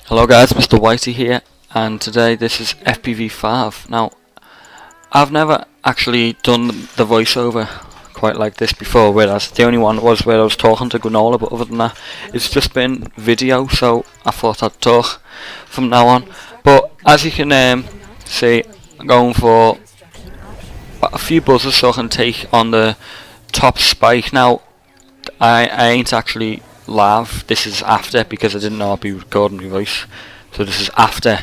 Hello guys, Mr. Whitey here, and today this is FPV 5. Now, I've never actually done the voiceover quite like this before, whereas the only one was where I was talking to Granola, but other than that, it's just been video, so I thought I'd talk from now on. But as you can see, I'm going for a few buzzers so I can take on the top spike. Now, I ain't actually live, this is after, because I didn't know I'd be recording my voice, so this is after,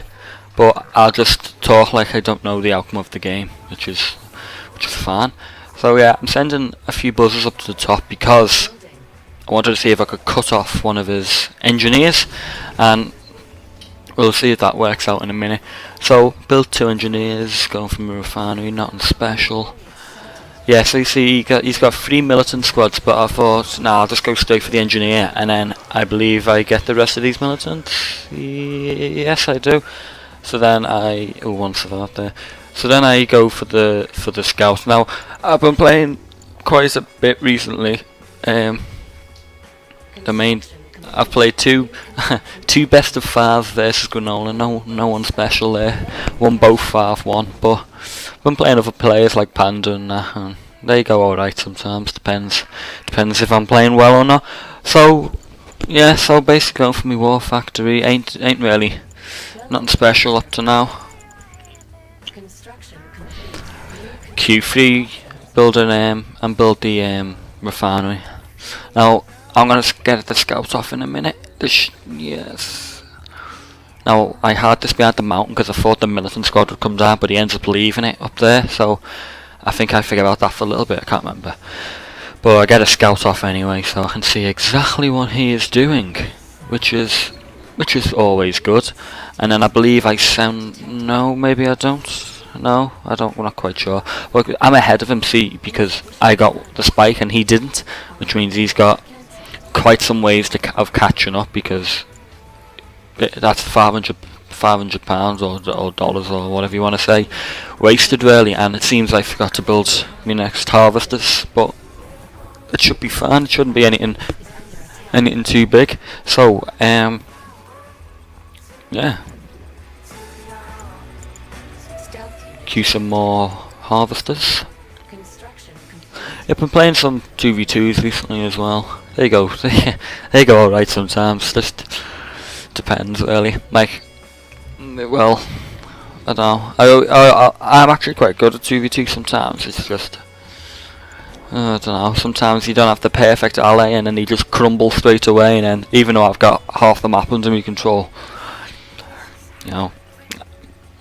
but I'll just talk like I don't know the outcome of the game, which is fine. So yeah, I'm sending a few buzzers up to the top because I wanted to see if I could cut off one of his engineers, and we'll see if that works out in a minute. So built 2 engineers, going from a refinery, nothing special. Yeah, so you see he's got 3 militant squads, but I thought, nah, I'll just go straight for the engineer, and then I believe I get the rest of these militants. Yes, I do. So then one survived there. So then I go for the scout. Now I've been playing quite a bit recently. I've played two best of 5 versus Granola. No one special there. Won both 5-1, but I've been playing other players like Panda and that, and they go alright sometimes. Depends if I'm playing well or not. So yeah, so basically going for my war factory. Ain't really nothing special up to now. Q3 building and build the refinery. Now I'm gonna get the scouts off in a minute. Yes. Now I had this behind the mountain because I thought the militant squad would come down, but he ends up leaving it up there. So I think I figured out that for a little bit. I can't remember, but I get a scout off anyway, so I can see exactly what he is doing, which is always good. And then I believe no, maybe I don't. No, I don't. We're not quite sure. Well, I'm ahead of him, see, because I got the spike and he didn't, which means he's got quite some ways of catching up, because that's £500 or dollars or whatever you want to say wasted really. And it seems I forgot to build my next harvesters, but it should be fine. It shouldn't be anything too big. So yeah, queue some more harvesters. I've been playing some 2v2s recently as well. They go alright sometimes. Just depends really. Like, well, I don't know. I'm actually quite good at 2v2 sometimes. It's just, I don't know. Sometimes you don't have the perfect ally, and then you just crumble straight away. And then, even though I've got half the map under my control, you know,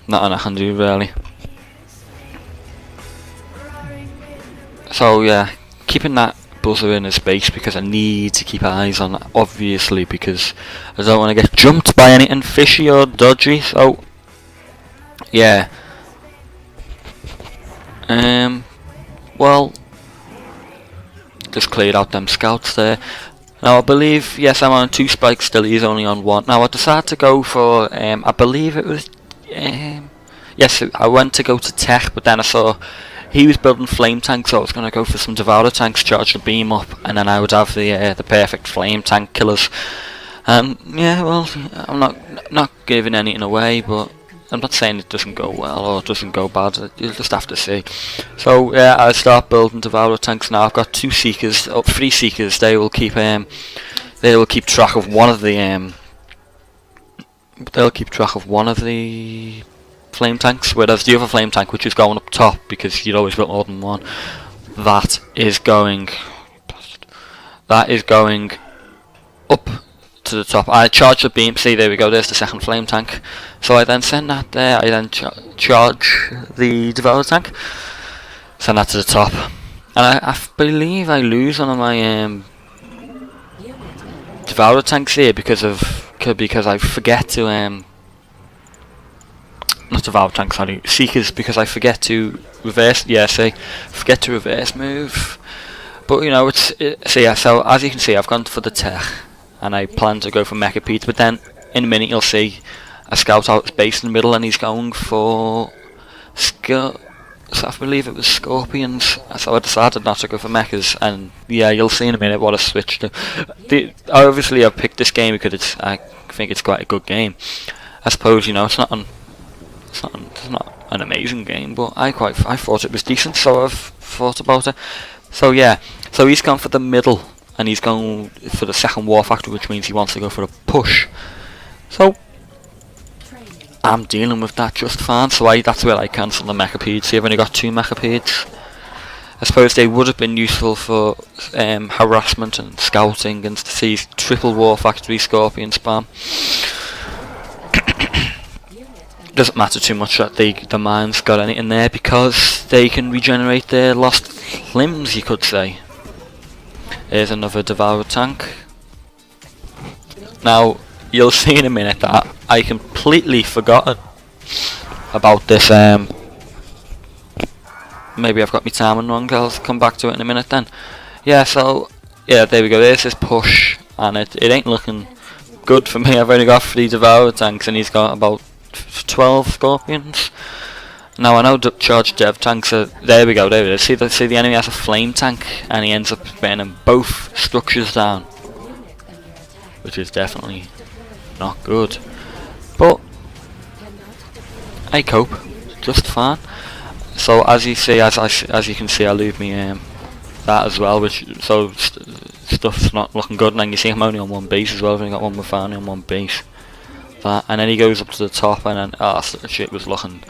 nothing I can do really. So yeah, keeping that buzzer in his base because I need to keep eyes on it, obviously, because I don't want to get jumped by anything fishy or dodgy. So yeah, well, just cleared out them scouts there. Now I believe, yes, I'm on 2 spikes still. He's only on 1. Now I decided to go for I believe it was yes, I went to go to tech, but then I saw he was building flame tanks, so I was going to go for some Devourer tanks, charge the beam up, and then I would have the perfect flame tank killers. Yeah, well, I'm not giving anything away, but I'm not saying it doesn't go well or it doesn't go bad. You'll just have to see. So yeah, I start building Devourer tanks now. I've got 2 seekers, 3 seekers. They will keep track of one of the flame tanks, whereas the other flame tank, which is going up top, because you'd always build more than one, that is going up to the top. I charge the beam. See, there we go, there's the second flame tank. So I then send that there. I then charge the Devourer tank, send that to the top, and I believe I lose one of my Devourer tanks here because I forget to not Devourer tanks, sorry, Seekers, because I forget to reverse. Yeah, see, forget to reverse move. But you know, so yeah. So as you can see, I've gone for the tech, and I plan to go for Mecha Pete. But then in a minute, you'll see a scout out his base in the middle, and he's going for So I believe it was Scorpions, so I decided not to go for mechas, and yeah, you'll see in a minute what I switched to. Obviously I picked this game because I think it's quite a good game. I suppose, you know, it's not an amazing game, but I thought it was decent, so I've thought about it. So yeah, so he's gone for the middle, and he's gone for the second war factor, which means he wants to go for a push. So I'm dealing with that just fine, so that's where I cancel the mechapeds. See, I've only got 2 mechapeds. I suppose they would have been useful for harassment and scouting and to see triple war factory scorpion spam. Doesn't matter too much that the mine's got anything there, because they can regenerate their lost limbs, you could say. Here's another Devourer tank. Now, you'll see in a minute that I completely forgotten about this. Maybe I've got my timing wrong. I'll come back to it in a minute then. Yeah, so yeah, there we go. There's this push, and it ain't looking good for me. I've only got 3 Devourer tanks, and he's got about 12 scorpions. Now I know charged dev tanks are. There we go. There it is. See the enemy has a flame tank, and he ends up burning both structures down, which is definitely not good. But I cope just fine. So as you see, as you can see, I lose me that as well, which stuff's not looking good. And then you see I'm only on 1 base as well. I've only got 1 Mafani on 1 base. That, and then he goes up to the top, and then shit was looking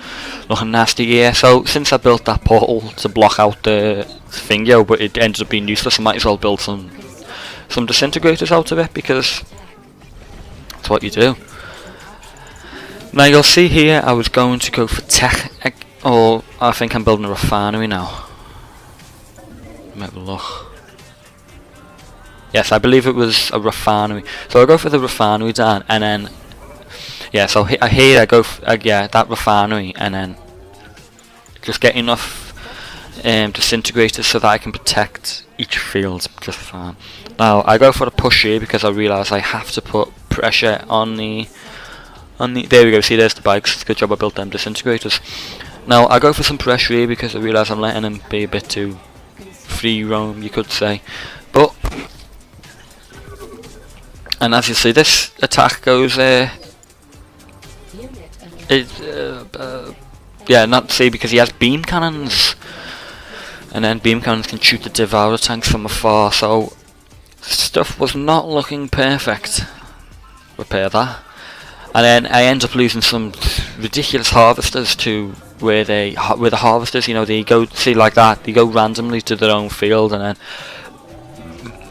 nasty. Yeah. So since I built that portal to block out the thingo, but it ended up being useless, I might as well build some disintegrators out of it, because that's what you do. Now you'll see here I was going to go for tech, or I think I'm building a refinery now. Let me have a look. Yes, I believe it was a refinery. So I'll go for the refinery down, and then yeah, so here I go for, yeah, that refinery, and then just get enough disintegrators so that I can protect each field just fine. Now I go for the push here because I realise I have to put pressure on the. There we go. See, there's the bikes. It's a good job I built them disintegrators. Now I go for some pressure here because I realise I'm letting them be a bit too free roam, you could say. But and as you see, this attack goes yeah, not see, because he has beam cannons, and then beam cannons can shoot the Devourer tanks from afar. So stuff was not looking perfect. Repair that. And then I end up losing some ridiculous harvesters to where the harvesters, you know, they go, see, like that, they go randomly to their own field, and then,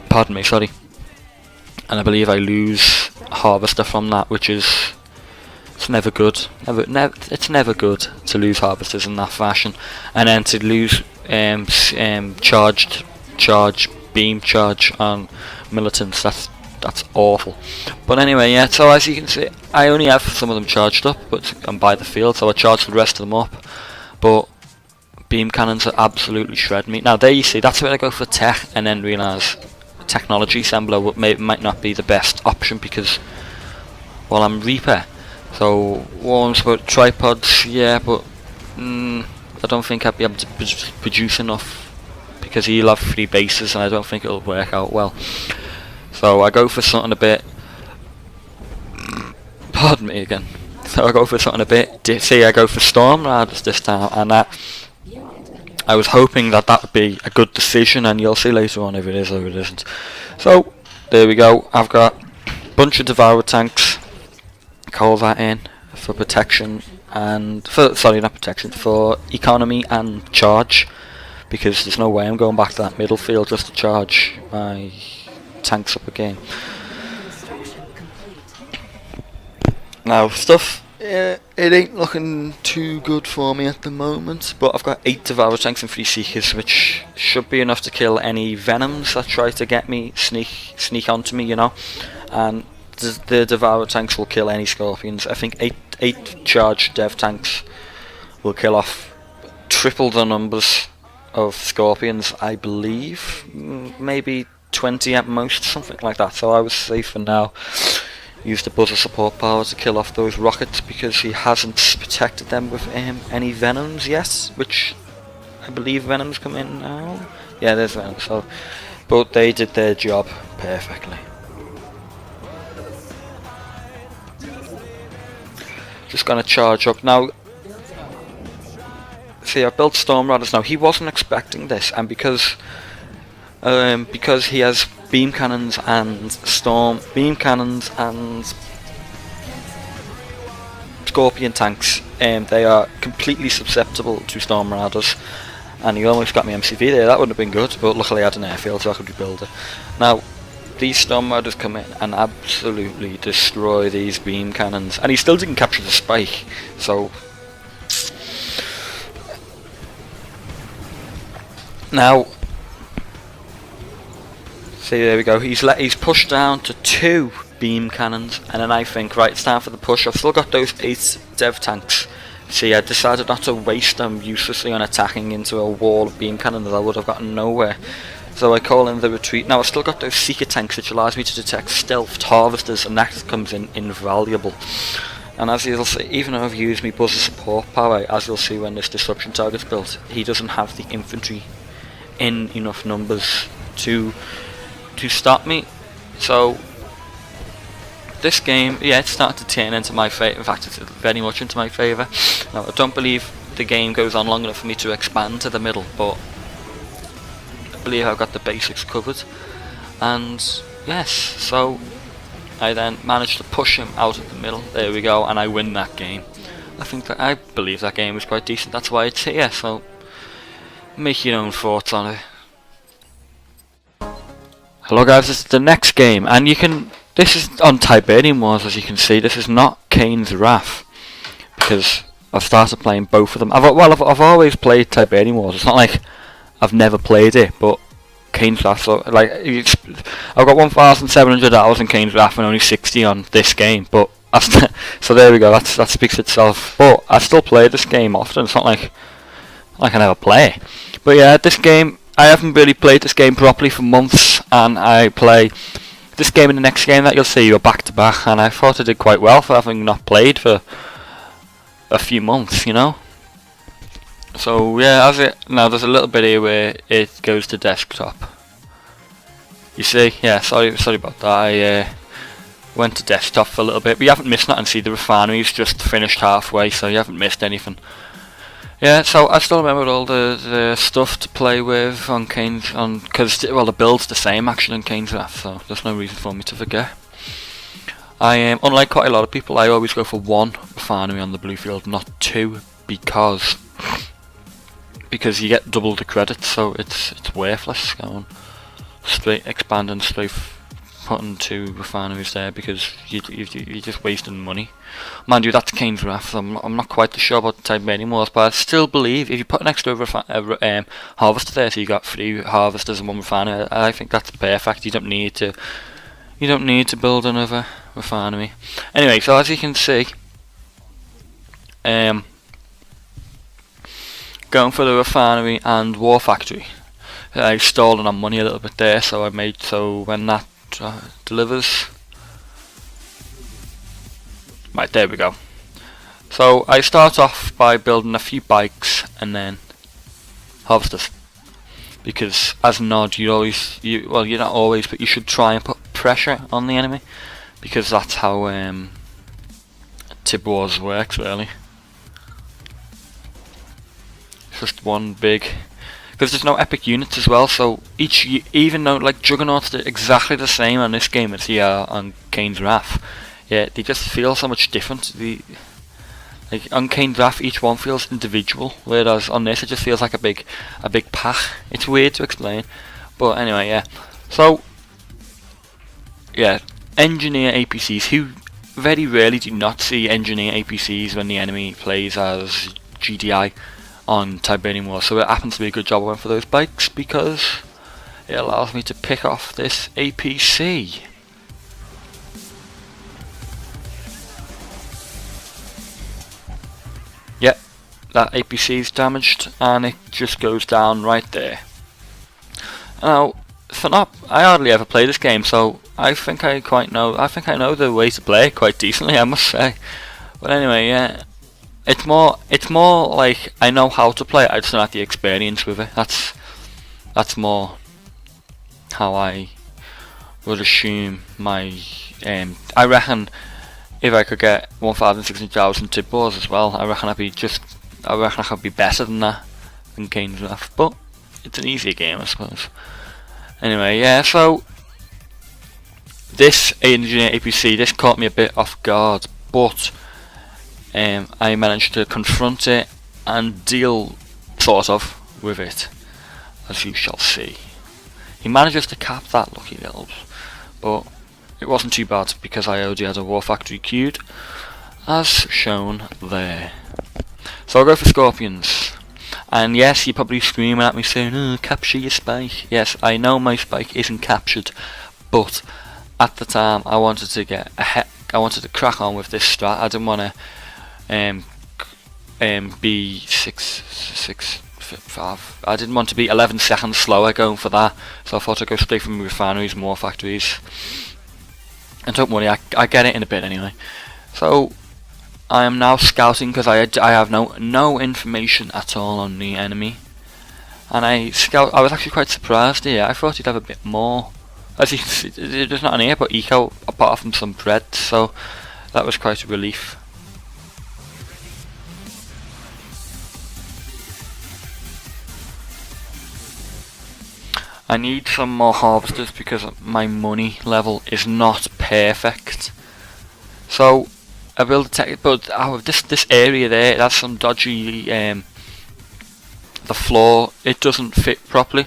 pardon me, sorry, and I believe I lose harvester from that, which is, it's never good. It's never good to lose harvesters in that fashion, and then to lose beam charge on militants. That's awful. But anyway, yeah, so as you can see, I only have some of them charged up, but I'm by the field, so I charge the rest of them up. But beam cannons are absolutely shredding me. Now there you see, that's where I go for tech, and then realise technology assembler might not be the best option, because, well, I'm Reaper. So worms about tripods, yeah, but I don't think I'd be able to produce enough, because he'll have 3 bases, and I don't think it'll work out well. So I go for something a bit. Pardon me again. So I go for something a bit. See, I go for Storm Riders this time, and I was hoping that would be a good decision, and you'll see later on if it is or it isn't. So there we go. I've got a bunch of Devourer tanks. Call that in for protection and for economy and charge, because there's no way I'm going back to that middle field just to charge my tanks up again. Now stuff, it ain't looking too good for me at the moment, but I've got 8 Devourer tanks and 3 Seekers, which should be enough to kill any Venoms that try to get me, sneak onto me, you know. And the Devourer tanks will kill any Scorpions. I think 8 charged Dev tanks will kill off triple the numbers of Scorpions, I believe. Maybe 20 at most, something like that. So I was safe for now. Use the buzzer support power to kill off those rockets, because he hasn't protected them with any Venoms yet, which I believe Venom's come in now. Yeah, there's Venom. So, but they did their job perfectly. Just gonna charge up now. See, I built Storm Raiders now. He wasn't expecting this, and because he has beam cannons and Scorpion tanks, they are completely susceptible to Storm Raiders. And he almost got me MCV there. That wouldn't have been good, but luckily I had an airfield, so I could rebuild it. Now, these Storm Raiders come in and absolutely destroy these beam cannons, and he still didn't capture the spike. So now, see, there we go. He's pushed down to 2 beam cannons, and then I think, right, it's time for the push. I've still got those 8 dev tanks. See, I decided not to waste them uselessly on attacking into a wall of beam cannon that I would have gotten nowhere. So I call in the retreat. Now I've still got those Seeker tanks, which allows me to detect stealthed harvesters, and that comes in invaluable. And as you'll see, even though I've used my buzzer support power, as you'll see when this disruption target's built, he doesn't have the infantry in enough numbers to stop me. So this game, yeah, it's starting to turn into my favour. In fact, it's very much into my favour. Now, I don't believe the game goes on long enough for me to expand to the middle, but I believe I've got the basics covered. And yes, so I then managed to push him out of the middle. There we go, and I win that game. I believe that game was quite decent. That's why it's here. So make your own thoughts on it. Hello guys, this is the next game, and this is on Tiberium Wars, as you can see. This is not Kane's Wrath, because I've started playing both of them. I've always played Tiberium Wars. It's not like I've never played it, but Kane's Wrath, so like I've got 1,700 hours in Kane's Wrath and only 60 on this game. But so there we go. That speaks for itself. But I still play this game often. It's not like I never play it. But yeah, this game, I haven't really played this game properly for months, and I play this game and the next game that you'll see are back to back, and I thought I did quite well for having not played for a few months, you know. So yeah, now there's a little bit here where it goes to desktop. You see, yeah, sorry about that. I went to desktop for a little bit, but you haven't missed nothing. See, the refinery's just finished halfway, so you haven't missed anything. Yeah, so I still remember all the stuff to play with on Kane's, because the build's the same actually on Kane's Wrath, so there's no reason for me to forget. Unlike quite a lot of people, I always go for 1 refinery on the blue field, not 2, because you get double the credits, so it's worthless going straight expanding straight putting 2 refineries there, because you're just wasting money. Mind you, that's Kane's Wrath. I'm not quite sure about the Tiberium Wars, but I still believe if you put an extra harvester there, so you got 3 harvesters and 1 refinery, I think that's perfect. You don't need to build another refinery. Anyway, so as you can see, going for the refinery and war factory, I've stolen on money a little bit there, so when that delivers, right, there we go. So I start off by building a few bikes and then harvesters, because as an odd, you're not always, but you should try and put pressure on the enemy, because that's how Tib Wars works really. It's just one big, because there's no epic units as well, so even though like Juggernauts are exactly the same on this game as they are on Kane's Wrath, yeah, they just feel so much different. Like on Kane's Wrath, each one feels individual, whereas on this it just feels like a big pack. It's weird to explain, but anyway, yeah. So yeah, engineer APCs, who very rarely do not see engineer APCs when the enemy plays as GDI on Tiberium Wars, so it happens to be a good job I went for those bikes, because it allows me to pick off this APC. Yep, that APC is damaged and it just goes down right there. Now, I hardly ever play this game, so I think I know the way to play it quite decently, I must say. But anyway, yeah. it's more like I know how to play it, I just don't have the experience with it. That's more how I would assume my I reckon if I could get 1,600 hours in Tib Wars as well, I reckon I could be better than that than Kane's Wrath, but it's an easier game I suppose. Anyway, yeah, so this Engineer APC, this caught me a bit off guard, but I managed to confront it and deal sort of with it, as you shall see. He manages to cap that lucky little, but it wasn't too bad because I already had a War Factory queued, as shown there. So I'll go for Scorpions. And yes, you're probably screaming at me saying, "Oh, capture your spike." Yes, I know my spike isn't captured, but at the time I wanted to get I wanted to crack on with this strat. I didn't want to be 5. I didn't want to be 11 seconds slower going for that, so I thought I'd go straight from refineries and War Factories. And don't worry, I get it in a bit anyway. So I am now scouting because I have no information at all on the enemy, and I was actually quite surprised here. I thought he'd have a bit more. As you can see, there's not an air but eco apart from some bread, so that was quite a relief. I need some more harvesters because my money level is not perfect. So I will detect, but this area there, that's some dodgy. The floor, it doesn't fit properly.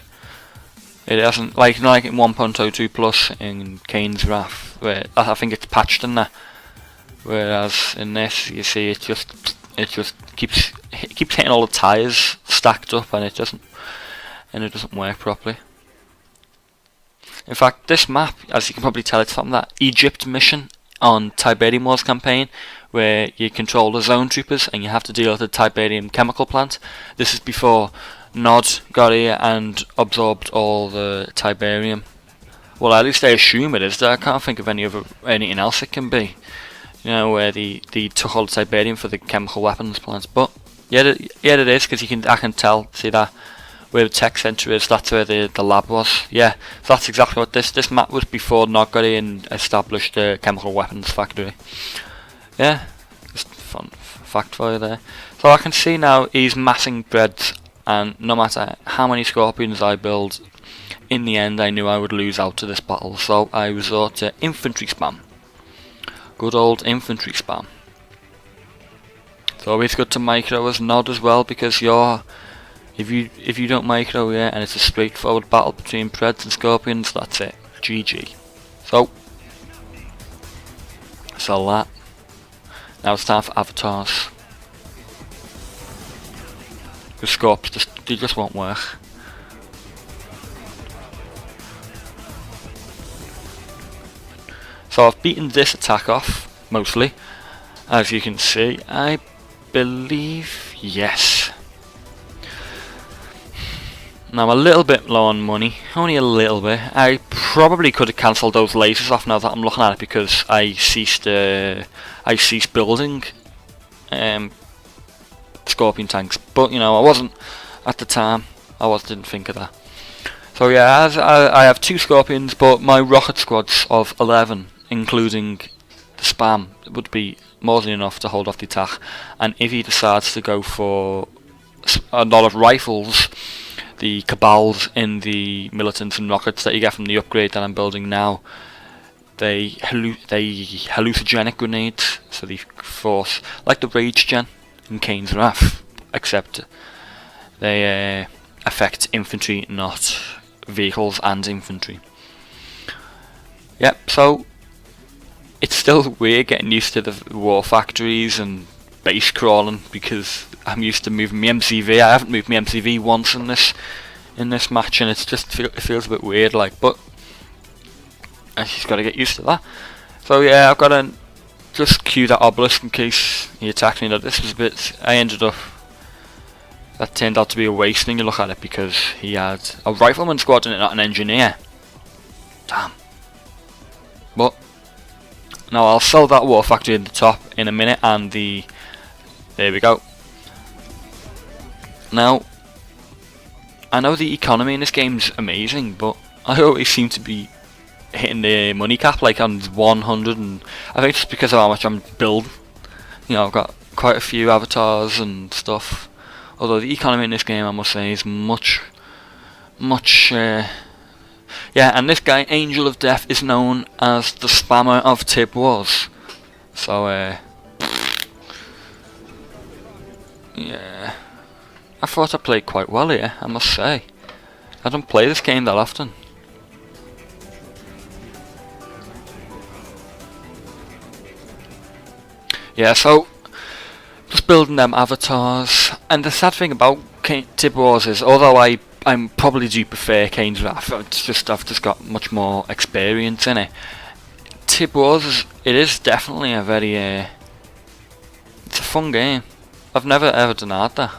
It doesn't like in 1.02 plus in Kane's Wrath, where I think it's patched in there. Whereas in this, you see, it just keeps hitting all the tires stacked up, and it doesn't work properly. In fact, this map, as you can probably tell, it's from that Egypt mission on Tiberium Wars campaign, where you control the zone troopers and you have to deal with the Tiberium chemical plant. This is before Nod got here and absorbed all the Tiberium. Well, at least I assume it is. I can't think of anything else it can be. You know, where they took all the Tiberium for the chemical weapons plant. But yeah, it is, because I can tell. See that where the tech center is? That's where the lab was. Yeah, so that's exactly what this map was before Nod got here and established the chemical weapons factory. Yeah, just fun fact for you there. So I can see now he's massing breads, and no matter how many Scorpions I build, in the end I knew I would lose out to this battle, so I resort to infantry spam. Good old infantry spam. It's always good to micro as Nod as well, because if you don't micro here and it's a straightforward battle between Preds and Scorpions, that's it. GG. So sell that. Now it's time for avatars. The Scorps they just won't work. So I've beaten this attack off, mostly. As you can see, I believe, yes. Now I'm a little bit low on money, only a little bit. I probably could have cancelled those lasers off now that I'm looking at it, because I ceased building Scorpion tanks. But you know, I wasn't at the time. Didn't think of that. So yeah, as I have 2 Scorpions, but my rocket squads of 11, including the spam, would be more than enough to hold off the attack. And if he decides to go for a lot of rifles, the cabals in the militants and rockets that you get from the upgrade that I'm building now, they hallucinogenic grenades, so they force, like the Rage Gen in Kane's Wrath, except they affect infantry, not vehicles and infantry. Yep, so it's still weird getting used to the war factories and base crawling, because I'm used to moving my MCV. I haven't moved my MCV once in this match, and it feels a bit weird, like. But I just got to get used to that. So yeah, I've got to just cue that obelisk in case he attacks me. Now this was a bit. That turned out to be a waste when you look at it, because he had a rifleman squad in it, not an engineer. Damn. But now I'll sell that war factory at the top in a minute, and the There we go. Now, I know the economy in this game's amazing, but I always seem to be hitting the money cap like on 100, and I think it's because of how much I'm building. You know, I've got quite a few avatars and stuff. Although the economy in this game, I must say, is much. Yeah, and this guy, Angel of Death, is known as the spammer of Tib Wars. So, yeah, I thought I played quite well here, I must say. I don't play this game that often. Yeah, so just building them avatars, and the sad thing about Tib Wars is, although I'm probably do prefer Kane's Wrath, I've just got much more experience in it. Tib Wars is definitely a very it's a fun game. I've never ever denied that.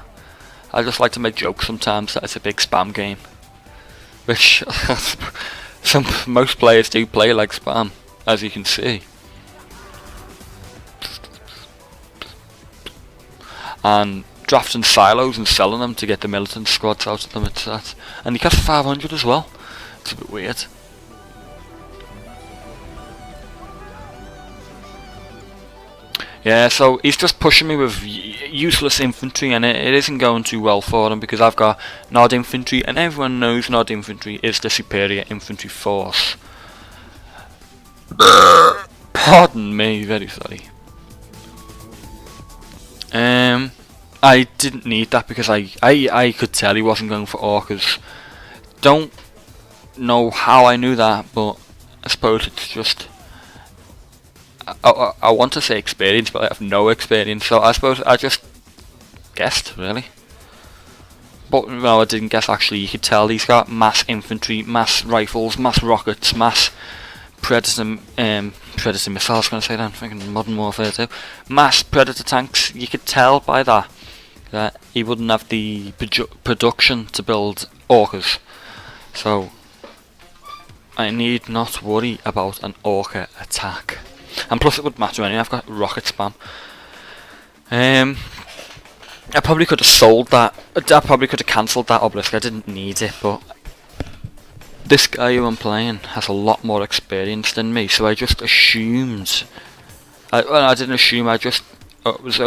I just like to make jokes sometimes that it's a big spam game, which most players do play like spam, as you can see. And drafting silos and selling them to get the militant squads out of them, it's that. And you cost 500 as well. It's a bit weird. Yeah, so he's just pushing me with useless infantry, and it isn't going too well for him because I've got Nod infantry, and everyone knows Nod infantry is the superior infantry force. Pardon me, very sorry. I didn't need that because I could tell he wasn't going for orcas. Don't know how I knew that, but I suppose it's just I want to say experience, but I have no experience, so I suppose I just guessed, really. But no, I didn't guess actually. You could tell he's got mass infantry, mass rifles, mass rockets, mass predator missiles. I was going to say that. I'm thinking Modern Warfare 2. Mass predator tanks. You could tell by that he wouldn't have the production to build orcas. So I need not worry about an orca attack. And plus it would matter anyway, I've got rocket spam. I probably could have sold that. I probably could have cancelled that obelisk. I didn't need it, but this guy who I'm playing has a lot more experience than me, so I just assumed. Well, I didn't assume. I just was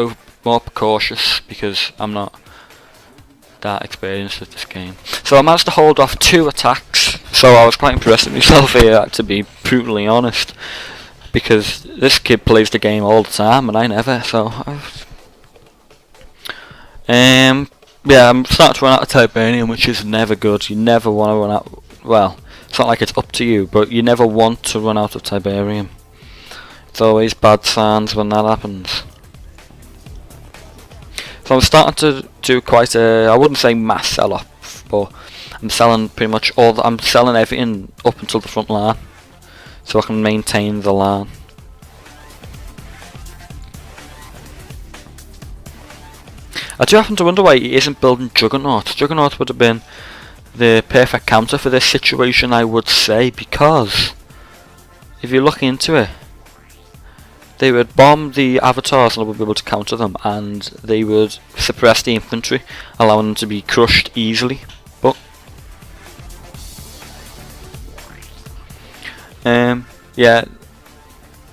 more cautious because I'm not that experienced with this game. So I managed to hold off 2 attacks. So I was quite impressed with myself here, to be brutally honest, because this kid plays the game all the time and I never. So yeah, I'm starting to run out of Tiberium, which is never good. You never want to run out. Well, it's not like it's up to you, but you never want to run out of Tiberium. It's always bad signs when that happens. So I'm starting to do quite a, I wouldn't say mass sell-off, but I'm selling pretty much I'm selling everything up until the front line, so I can maintain the line. I do happen to wonder why he isn't building Juggernauts. Juggernauts would have been the perfect counter for this situation, I would say, because if you look into it, they would bomb the avatars and I would be able to counter them, and they would suppress the infantry, allowing them to be crushed easily. But yeah,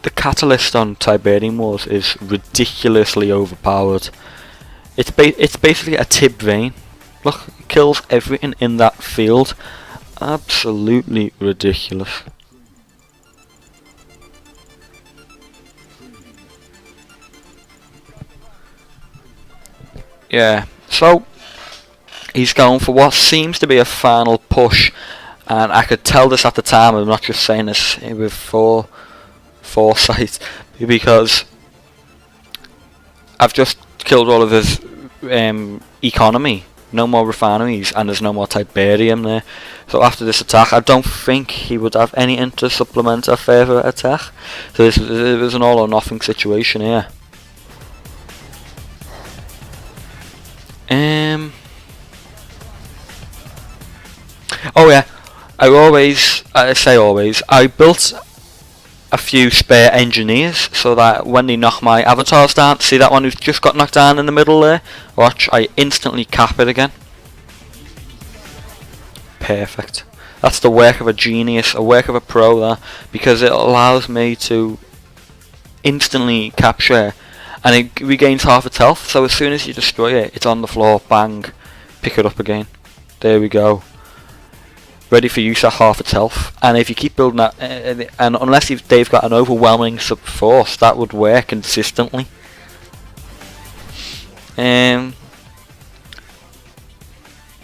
the catalyst on Tiberium Wars is ridiculously overpowered. It's basically a Tib vein. Look, it kills everything in that field. Absolutely ridiculous. Yeah, so he's going for what seems to be a final push, and I could tell this at the time. I'm not just saying this with foresight, because I've just killed all of his economy. No more refineries, and there's no more Tiberium there. So after this attack, I don't think he would have any to supplement a further attack. So this was an all or nothing situation here. Oh yeah, I built a few spare engineers so that when they knock my avatars down, see that one who's just got knocked down in the middle there? Watch, I instantly cap it again. Perfect. That's the work of a genius, a work of a pro there, because it allows me to instantly capture, and it regains half its health, so as soon as you destroy it, it's on the floor, bang, pick it up again. There we go. Ready for use at half its health. And if you keep building that, and unless they've got an overwhelming force, that would work consistently.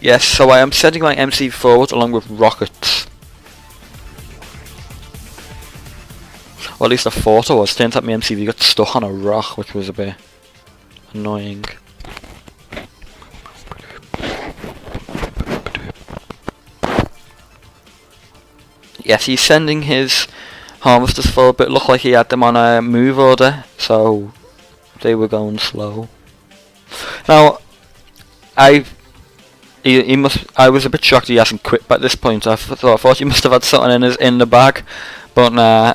Yes, so I am sending my MC forward along with rockets. Or at least I thought I was. Turns out my MCV got stuck on a rock, which was a bit annoying. Yes, he's sending his harvesters forward, but it looked like he had them on a move order, so they were going slow. Now, I was a bit shocked he hasn't quit by this point. I thought he must have had something in the bag, but nah.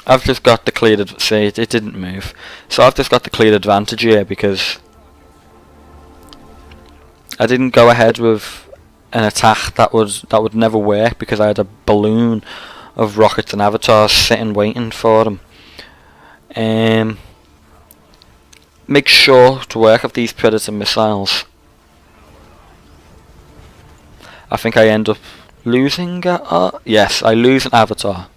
I've just got the cleared. See, it didn't move, so I've just got the cleared advantage here because I didn't go ahead with an attack that would never work because I had a balloon of rockets and avatars sitting waiting for them. Make sure to work of these predator missiles. I think I end up losing. Yes, I lose an avatar.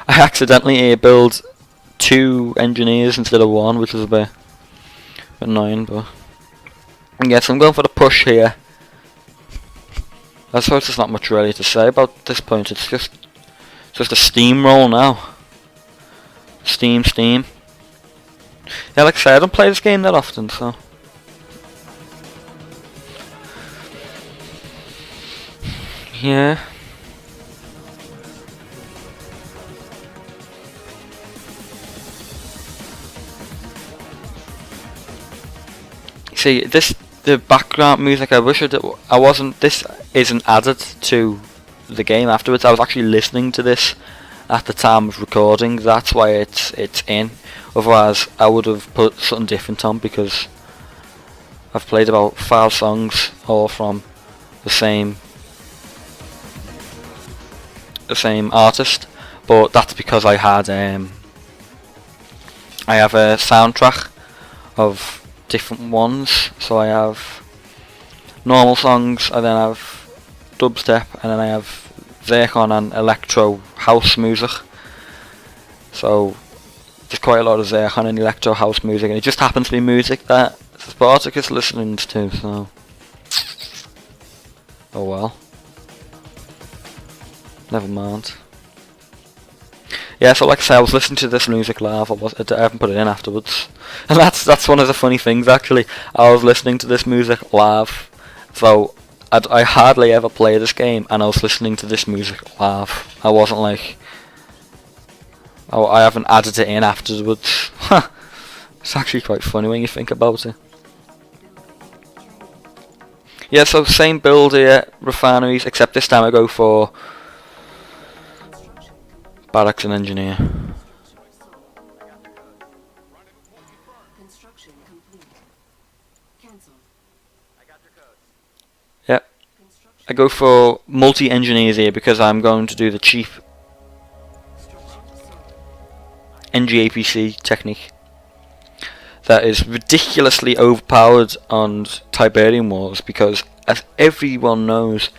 I accidentally build 2 engineers instead of 1, which is a bit annoying, but yes, I'm going for the push here. I suppose there's not much really to say about this point. It's just a steamroll now. Steam. Yeah, like I say, I don't play this game that often, so. Yeah. See, the background music, I wish I wasn't, this isn't added to the game afterwards. I was actually listening to this at the time of recording, that's why it's in. Otherwise I would have put something different on, because I've played about 5 songs all from the same artist, but that's because I had I have a soundtrack of different ones. So I have normal songs, and then I have dubstep, and then I have Zircon and electro house music. So there's quite a lot of Zircon and electro house music, and it just happens to be music that Spartacus listening to, so oh well, never mind. Yeah, so like I say, I was listening to this music live. I haven't put it in afterwards, and that's one of the funny things actually. I was listening to this music live, so I hardly ever play this game, and I was listening to this music live. I wasn't like, oh, I haven't added it in afterwards. It's actually quite funny when you think about it. Yeah, so same build here, refineries, except this time I go for barracks and engineer. Construction complete. Cancel. Yep. I go for multi-engineers here because I'm going to do the cheap NGAPC technique that is ridiculously overpowered on Tiberium wars, because as everyone knows,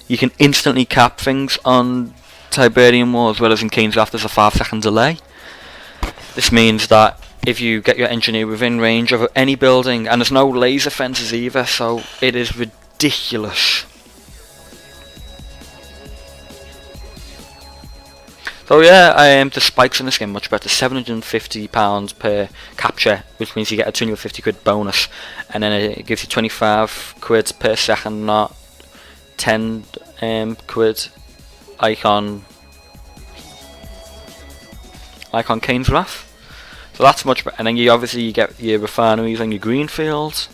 you can instantly cap things on Tiberium wars, whereas in King's Wrath there's a 5-second delay. This means that if you get your engineer within range of any building, and there's no laser fences either, so it is ridiculous. So yeah, the spikes in this game much better. £750 per capture, which means you get a 250 quid bonus, and then it gives you 25 quid per second, not 10 quid. Icon Kane's Wrath. So that's much better. And then you get your refineries and your green fields.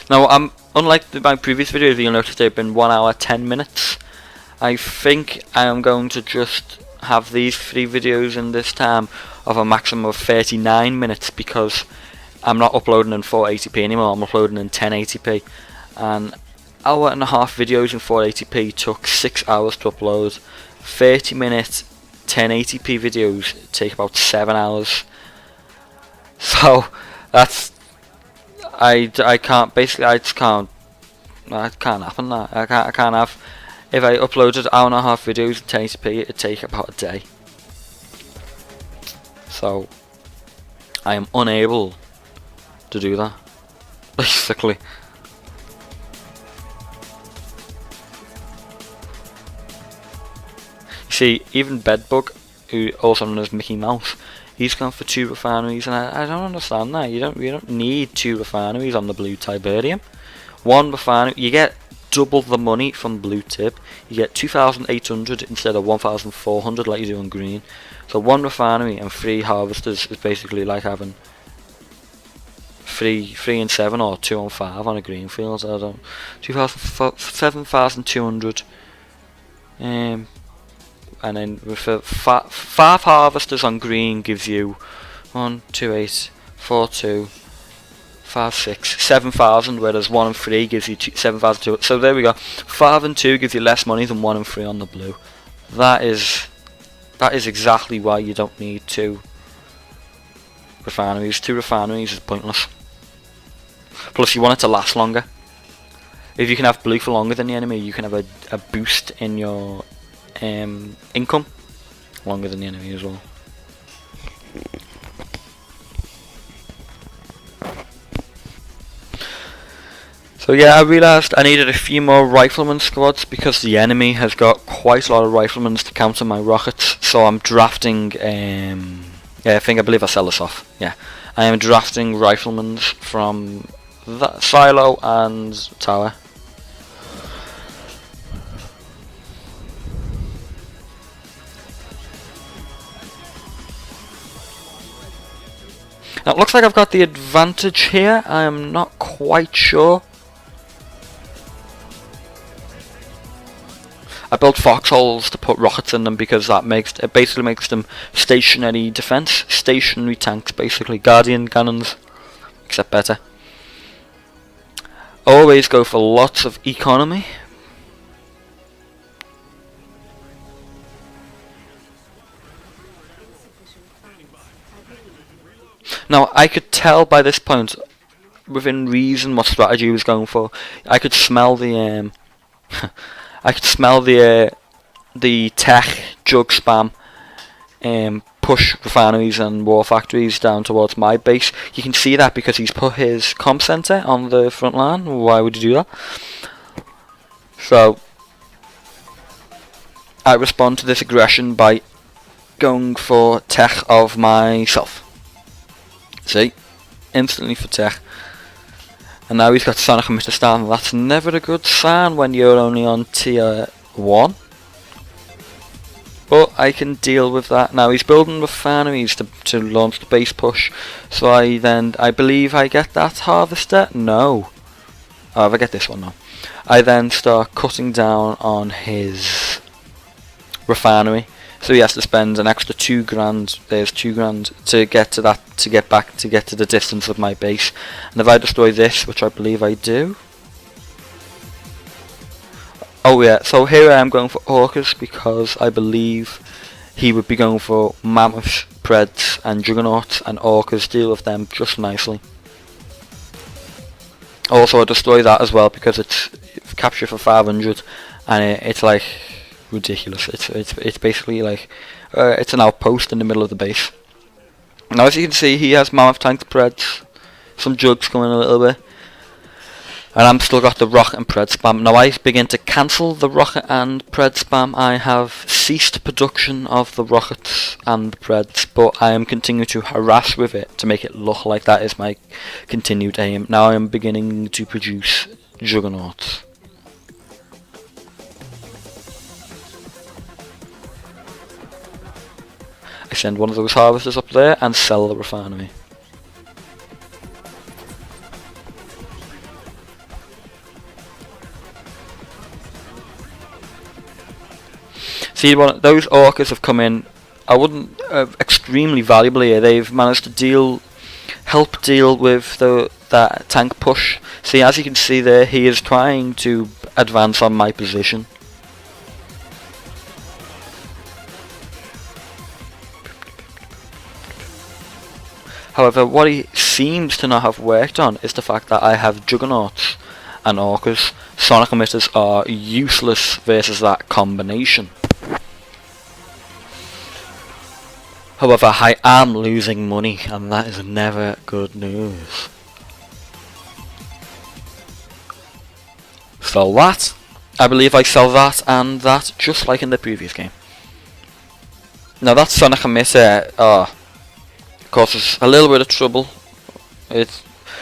Now, unlike my previous videos, you'll notice they've been 1 hour 10 minutes. I think I am going to just have these 3 videos in this time of a maximum of 39 minutes, because I'm not uploading in 480p anymore. I'm uploading in 1080p, and hour-and-a-half videos in 480p took 6 hours to upload. 30-minute 1080p videos take about 7 hours. So that's I can't, basically I just can't, that can't happen. That I can't have, if I uploaded hour-and-a-half videos in 1080p, it'd take about a day. So I am unable to do that, basically. You see, even Bedbug, who also known as Mickey Mouse, he's gone for 2 refineries, and I don't understand that. You don't need 2 refineries on the blue Tiberium. 1 refinery, you get double the money from blue Tib. You get 2,800 instead of 1,400 like you do on green. So 1 refinery and 3 harvesters is basically like having 3 and 7 or 2 and 5 on a green field. I don't. 7,200. And then with 5 harvesters on green gives you 1, 2, 8, 4, 2, 5, 6, 7,000, whereas 1 and 3 gives you 7,200. So there we go. 5 and 2 gives you less money than 1 and 3 on the blue. That is exactly why you don't need 2 refineries. 2 refineries is pointless. Plus, you want it to last longer. If you can have blue for longer than the enemy, you can have a boost in your income longer than the enemy as well. So yeah, I realised I needed a few more rifleman squads because the enemy has got quite a lot of riflemen to counter my rockets. So I'm drafting. Yeah, I believe I sell this off. Yeah, I am drafting riflemen from that silo and tower. Now it looks like I've got the advantage here. I am not quite sure. I built foxholes to put rockets in them because that basically makes them stationary defense, stationary tanks, basically guardian cannons, except better. Always go for lots of economy. Now I could tell by this point, within reason, what strategy he was going for. I could smell the the tech jug spam, push refineries and war factories down towards my base. You can see that because he's put his comm center on the front line. Why would you do that? So I respond to this aggression by going for tech of myself. See, instantly for tech. And now he's got Sonic emitter start. That's never a good sign when you're only on tier 1. But I can deal with that. Now he's building refineries to launch the base push. So I believe I get that harvester? No. Oh, if I get this one now. I then start cutting down on his refinery. So he has to spend an extra 2 grand. There's 2 grand to get to that, to get to the distance of my base. And if I destroy this, which I believe I do. Oh yeah, so here I am going for Orcas because I believe he would be going for Mammoths, Preds and Juggernauts, and Orcas deal with them just nicely. Also I destroy that as well because it's capture for 500 and it's like ridiculous. It's basically like it's an outpost in the middle of the base. Now as you can see, he has Mammoth tanks, Preds, some jugs going a little bit, and I'm still got the rocket and pred spam. Now I begin to cancel the rocket and pred spam. I have ceased production of the rockets and the preds, but I am continuing to harass with it to make it look like that is my continued aim. Now I am beginning to produce juggernauts. I send one of those harvesters up there and sell the refinery. See, those orcas have come in. I wouldn't extremely valuable here. They've managed to help deal with that tank push. See, as you can see there, he is trying to advance on my position. However, what he seems to not have worked on is the fact that I have juggernauts and orcas. Sonic emitters are useless versus that combination. However, I am losing money, and that is never good news. Sell that. I believe I sell that and that, just like in the previous game. Now that Sonic emitter causes a little bit of trouble. It's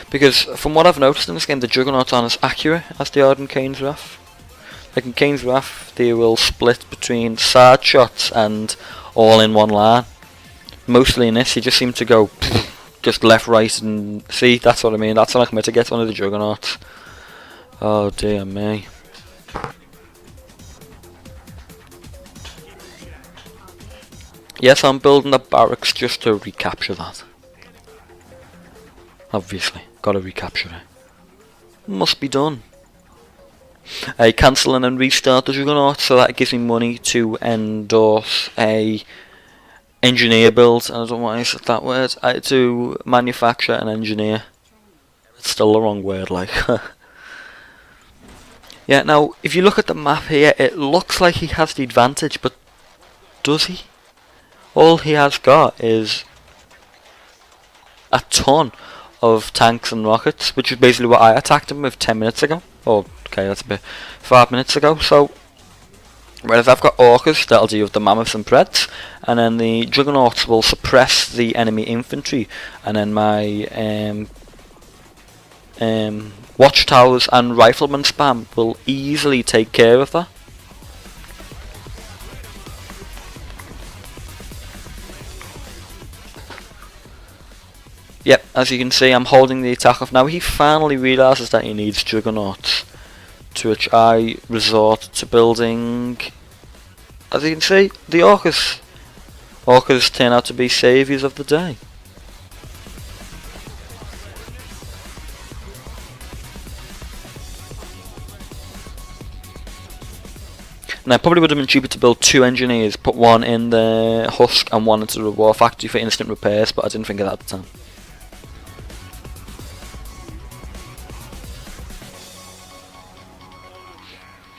because from what I've noticed in this game, the juggernauts aren't as accurate as they are in Kane's Wrath. Like in Kane's Wrath, they will split between side shots and all in one line. Mostly in this, you just seem to go just left, right, and see. That's what I mean. That's Sonic emitter gets one of the juggernauts. Oh dear me. Yes, I'm building the barracks just to recapture that. Obviously, gotta recapture it. Must be done. I cancel and then restart the juggernaut, so that gives me money to endorse a engineer build. I don't know why I said that word. To manufacture an engineer. It's still the wrong word, like. Yeah, now, if you look at the map here, it looks like he has the advantage, but does he? All he has got is a ton of tanks and rockets, which is basically what I attacked him with 10 minutes ago. Oh, okay, that's a bit 5 minutes ago. So, whereas I've got orcas that'll deal with the mammoths and preds, and then the juggernauts will suppress the enemy infantry, and then my watchtowers and rifleman spam will easily take care of that. Yep, as you can see, I'm holding the attack off now. He finally realises that he needs juggernauts, to which I resort to building, as you can see, the orcas. Orcas turn out to be saviours of the day. And I probably would have been cheaper to build 2 engineers, put one in the husk and one into the war factory for instant repairs, but I didn't think of that at the time.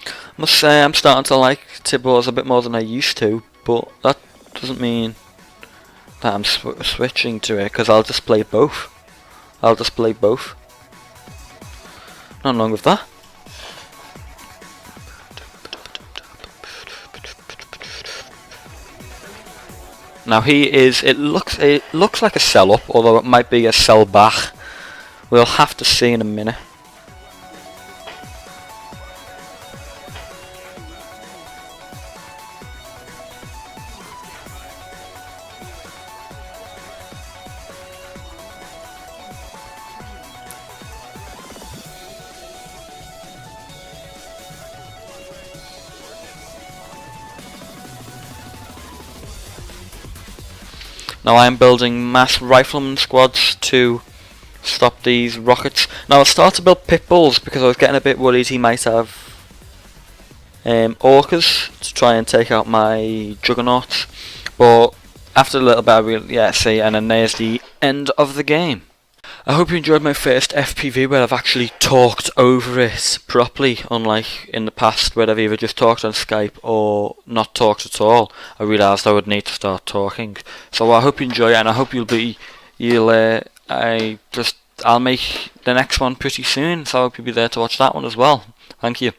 I must say I'm starting to like Tibors a bit more than I used to, but that doesn't mean that I'm switching to it, because I'll just play both. Nothing wrong with that. Now it looks like a sell up, although it might be a sell back. We'll have to see in a minute. Now I am building mass rifleman squads to stop these rockets. Now I'll start to build pit bulls because I was getting a bit worried he might have orcas to try and take out my juggernauts. But after a little bit I really, see, and then there's the end of the game. I hope you enjoyed my first FPV where I've actually talked over it properly, unlike in the past where I've either just talked on Skype or not talked at all. I realised I would need to start talking. So I hope you enjoy it, and I hope I'll make the next one pretty soon, so I hope you'll be there to watch that one as well. Thank you.